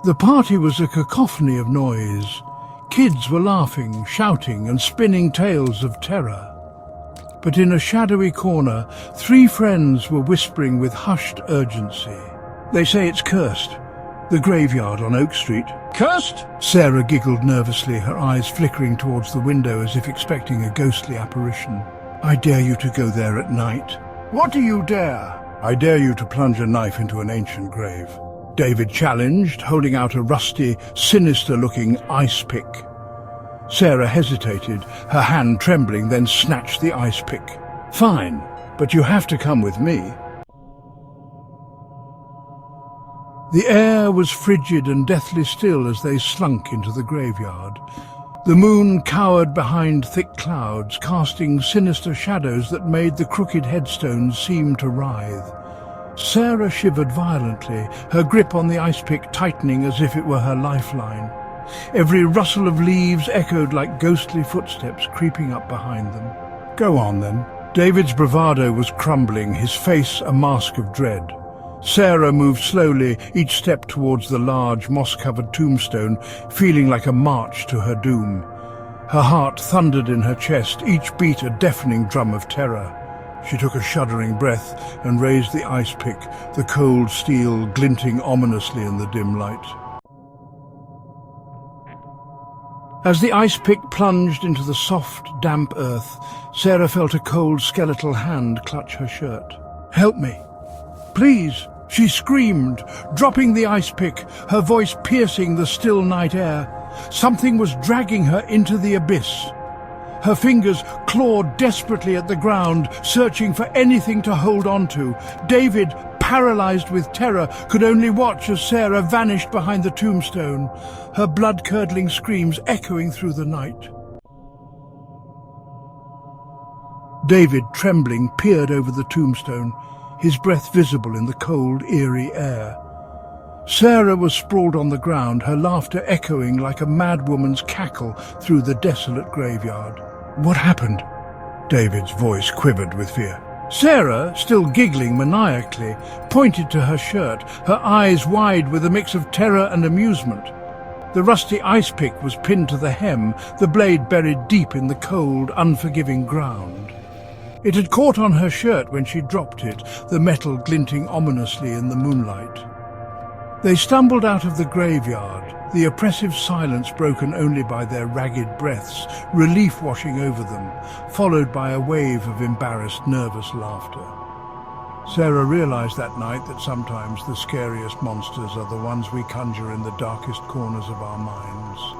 The party was a cacophony of noise. Kids were laughing, shouting, and spinning tales of terror. But in a shadowy corner, 3 friends were whispering with hushed urgency. "They say it's cursed. The graveyard on Oak Street." "Cursed?" Sarah giggled nervously, her eyes flickering towards the window as if expecting a ghostly apparition. "I dare you to go there at night." "What do you dare?" "I dare you to plunge a knife into an ancient grave," David challenged, holding out a rusty, sinister-looking ice pick. Sarah hesitated, her hand trembling, then snatched the ice pick. "Fine, but you have to come with me." The air was frigid and deathly still as they slunk into the graveyard. The moon cowered behind thick clouds, casting sinister shadows that made the crooked headstones seem to writhe. Sarah shivered violently, her grip on the ice pick tightening as if it were her lifeline. Every rustle of leaves echoed like ghostly footsteps creeping up behind them. "Go on, then." David's bravado was crumbling, his face a mask of dread. Sarah moved slowly, each step towards the large, moss-covered tombstone, feeling like a march to her doom. Her heart thundered in her chest, each beat a deafening drum of terror. She took a shuddering breath and raised the ice pick, the cold steel glinting ominously in the dim light. As the ice pick plunged into the soft, damp earth, Sarah felt a cold skeletal hand clutch her shirt. "Help me, please!" she screamed, dropping the ice pick, her voice piercing the still night air. Something was dragging her into the abyss. Her fingers clawed desperately at the ground, searching for anything to hold on to. David, paralyzed with terror, could only watch as Sarah vanished behind the tombstone, her blood-curdling screams echoing through the night. David, trembling, peered over the tombstone, his breath visible in the cold, eerie air. Sarah was sprawled on the ground, her laughter echoing like a madwoman's cackle through the desolate graveyard. "What happened?" David's voice quivered with fear. Sarah, still giggling maniacally, pointed to her shirt, her eyes wide with a mix of terror and amusement. The rusty ice pick was pinned to the hem, the blade buried deep in the cold, unforgiving ground. It had caught on her shirt when she dropped it, the metal glinting ominously in the moonlight. They stumbled out of the graveyard, the oppressive silence broken only by their ragged breaths, relief washing over them, followed by a wave of embarrassed, nervous laughter. Sarah realized that night that sometimes the scariest monsters are the ones we conjure in the darkest corners of our minds.